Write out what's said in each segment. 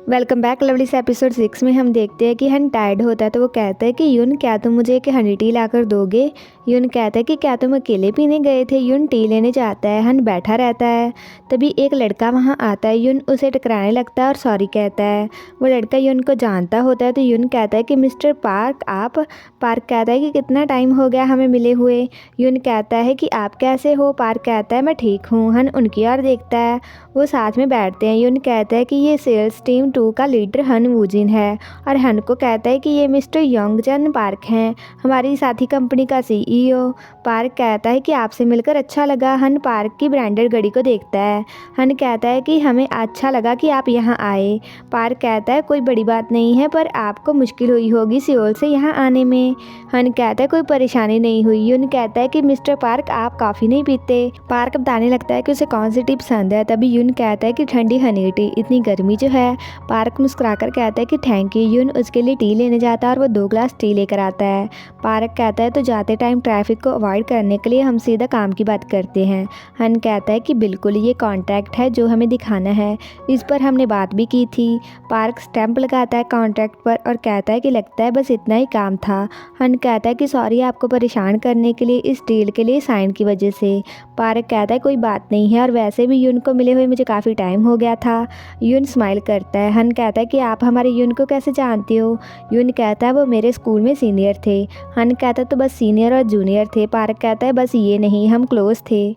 Welcome back lovely से episode 6 में हम देखते हैं कि हन टायर्ड होता है तो वो कहता है कि यून क्या तुम मुझे एक हनी टी लाकर दोगे। यून कहता है कि क्या तुम अकेले पीने गए थे। यून टी लेने जाता है, हन बैठा रहता है। तभी एक लड़का वहाँ आता है, यून उसे टकराने लगता है और सॉरी कहता है। वो लड़का यून को जानता होता है तो यून कहता है कि मिस्टर पार्क आप। पार्क कहता है कि कितना टाइम हो गया हमें मिले हुए। यून कहता है कि आप कैसे हो। पार्क कहता है मैं ठीक हूँ। हन उनकी ओर देखता है, वो साथ में बैठते हैं। यून कहता है कि ये सेल्स टीम 2 का लीडर हन वूजिन है और हन को कहता है कि ये मिस्टर योंगजन पार्क हैं, हमारी साथी कंपनी का सीईओ। पार्क कहता है कि आपसे मिलकर अच्छा लगा। हन पार्क की ब्रांडेड घड़ी को देखता है। हन कहता है कि हमें अच्छा लगा कि आप यहाँ आए। पार्क कहता है कोई बड़ी बात नहीं है, पर आपको मुश्किल हुई होगी सियोल से यहाँ आने में। हन कहता है कोई परेशानी नहीं हुई। यून कहता है कि मिस्टर पार्क आप कॉफ़ी नहीं पीते। पार्क बताने लगता है कि उसे कौन सी टी पसंद है। तभी यून कहता है कि ठंडी हनी टी, इतनी गर्मी जो है। पार्क मुस्कुराकर कहता है कि थैंक यू। यून उसके लिए टी लेने जाता है और वो 2 ग्लास टी लेकर आता है। पार्क कहता है तो जाते टाइम ट्रैफिक को अवॉइड करने के लिए हम सीधा काम की बात करते हैं। हन कहता है कि बिल्कुल, ये कॉन्ट्रैक्ट है जो हमें दिखाना है, इस पर हमने बात भी की थी। पार्क स्टैंप लगाता है कॉन्ट्रैक्ट पर और कहता है कि लगता है बस इतना ही काम था। हन कहता है कि सॉरी आपको परेशान करने के लिए, इस डील के लिए साइन की वजह से। पार्क कहता है कोई बात नहीं है, और वैसे भी यून को मिले हुए मुझे काफ़ी टाइम हो गया था। यून स्माइल करता है। हन कहता है कि आप हमारे यून को कैसे जानते हो। यून कहता है वो मेरे स्कूल में सीनियर थे। हन कहता है तो बस सीनियर और जूनियर थे। पार्क कहता है बस ये नहीं, हम क्लोज थे।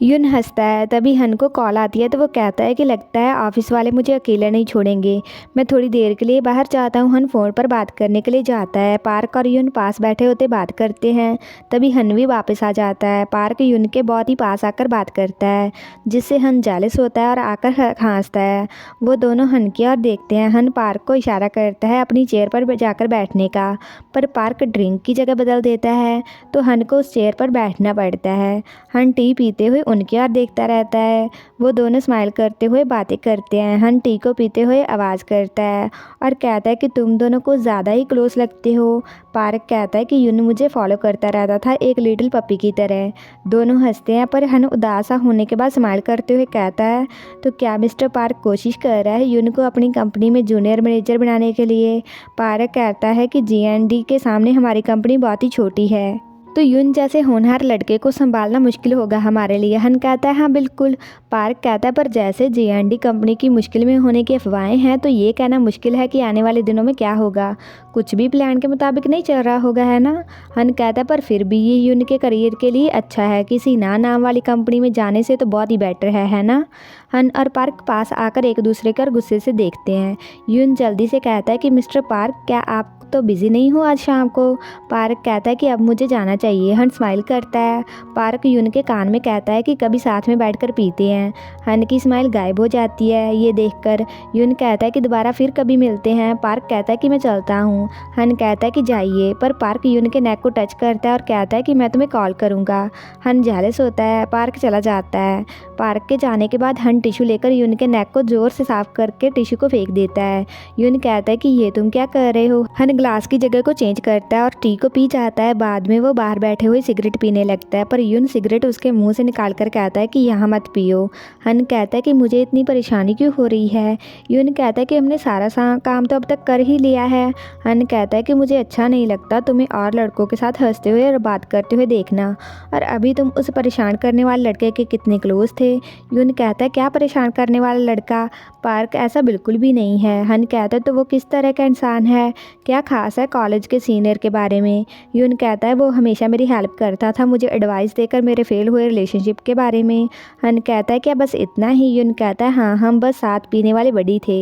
यून हंसता है। तभी हन को कॉल आती है तो वो कहता है कि लगता है ऑफिस वाले मुझे अकेला नहीं छोड़ेंगे, मैं थोड़ी देर के लिए बाहर जाता हूँ। हन फ़ोन पर बात करने के लिए जाता है। पार्क और यून पास बैठे होते बात करते हैं। तभी हन भी वापस आ जाता है। पार्क यून के बहुत ही पास आकर बात करता है, जिससे हन जेलस होता है और आकर हंसता है। वो दोनों हन की ओर देखते हैं। हन पार्क को इशारा करता है अपनी चेयर पर जाकर बैठने का, पर पार्क ड्रिंक की जगह बदल देता है तो हन को उस चेयर पर बैठना पड़ता है। हन टी पीते हुए उनकी ओर देखता रहता है। वो दोनों स्माइल करते हुए बातें करते हैं। हन टी को पीते हुए आवाज़ करता है और कहता है कि तुम दोनों को ज़्यादा ही क्लोज लगते हो। पार्क कहता है कि यून मुझे फॉलो करता रहता था एक लिटिल पपी की तरह। दोनों हंसते हैं, पर हन उदास होने के बाद स्माइल करते हुए कहता है तो क्या मिस्टर पार्क कोशिश कर रहा है यून को अपनी कंपनी में जूनियर मैनेजर बनाने के लिए। पार्क कहता है कि G&D के सामने हमारी कंपनी बहुत ही छोटी है, तो यून जैसे होनहार लड़के को संभालना मुश्किल होगा हमारे लिए। हन कहता है हाँ बिल्कुल। पार्क कहता है पर जैसे G&D कंपनी की मुश्किल में होने की अफवाहें हैं, तो ये कहना मुश्किल है कि आने वाले दिनों में क्या होगा। कुछ भी प्लान के मुताबिक नहीं चल रहा होगा, है ना। हन कहता है पर फिर भी ये यून के करियर के लिए अच्छा है, किसी ना नाम वाली कंपनी में जाने से तो बहुत ही बेटर है ना। हन और पार्क पास आकर एक दूसरे को गुस्से से देखते हैं। यून जल्दी से कहता है कि मिस्टर पार्क क्या आप तो बिज़ी नहीं हो आज शाम को। पार्क कहता है कि अब मुझे जाना चाहिए। हन स्माइल करता है। पार्क यून के कान में कहता है कि कभी साथ में बैठकर पीते हैं। हन की स्माइल गायब हो जाती है ये देखकर। यून कहता है कि दोबारा फिर कभी मिलते हैं। पार्क कहता है कि मैं चलता हूँ। हन कहता है कि जाइए, पर पार्क यून के नेक को टच करता है और कहता है कि मैं तुम्हें कॉल करूँगा। हन जेलस होता है। पार्क चला जाता है। पार्क के जाने के बाद हन टिश्यू लेकर यून के नेक को ज़ोर से साफ करके टिश्यू को फेंक देता है। यून कहता है कि ये तुम क्या कर रहे हो। हन ग्लास की जगह को चेंज करता है और टी को पी जाता है। बाद में वो बाहर बैठे हुए सिगरेट पीने लगता है, पर यून सिगरेट उसके मुंह से निकाल कर कहता है कि यहाँ मत पियो। हन कहता है कि मुझे इतनी परेशानी क्यों हो रही है। यून कहता है कि हमने सारा काम तो अब तक कर ही लिया है। हन कहता है कि मुझे अच्छा नहीं लगता तुम्हें और लड़कों के साथ हंसते हुए और बात करते हुए देखना, और अभी तुम उस परेशान करने वाले लड़के के कितने क्लोज थे। यून कहता है क्या परेशान करने वाला लड़का। पार्क ऐसा बिल्कुल भी नहीं है। हन कहता है तो वो किस तरह का इंसान है, क्या खास है कॉलेज के सीनियर के बारे में। यून कहता है वो हमेशा मेरी हेल्प करता था, मुझे एडवाइस देकर मेरे फेल हुए रिलेशनशिप के बारे में। हन कहता है क्या बस इतना ही। यून कहता है हाँ, हम बस साथ पीने वाले बड़ी थे।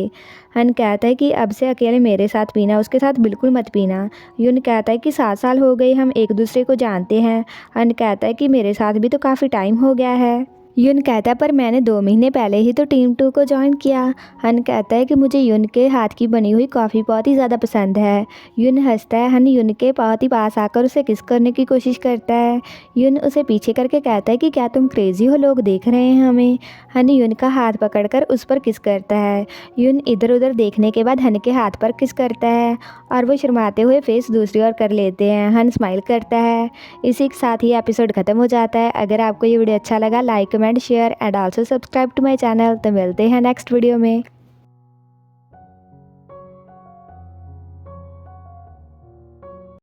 हन कहता है कि अब से अकेले मेरे साथ पीना, उसके साथ बिल्कुल मत पीना। यून कहता है कि 7 साल हो गए हम एक दूसरे को जानते हैं। हन कहता है कि मेरे साथ भी तो काफ़ी टाइम हो गया है। यून कहता है पर मैंने 2 महीने पहले ही तो टीम 2 को ज्वाइन किया। हन कहता है कि मुझे यून के हाथ की बनी हुई कॉफ़ी बहुत ही ज़्यादा पसंद है। यून हंसता है। हन यून के बहुत ही पास आकर उसे किस करने की कोशिश करता है। यून उसे पीछे करके कहता है कि क्या तुम क्रेजी हो, लोग देख रहे हैं हमें। हन यून का हाथ पकड़कर उस पर किस करता है। यून इधर उधर देखने के बाद हन के हाथ पर किस करता है और वो शर्माते हुए फेस दूसरी ओर कर लेते हैं। हन स्माइल करता है। इसी के साथ ही एपिसोड ख़त्म हो जाता है। अगर आपको ये वीडियो अच्छा लगा, like comment share and also subscribe to my channel. तो मिलते हैं नेक्स्ट वीडियो में।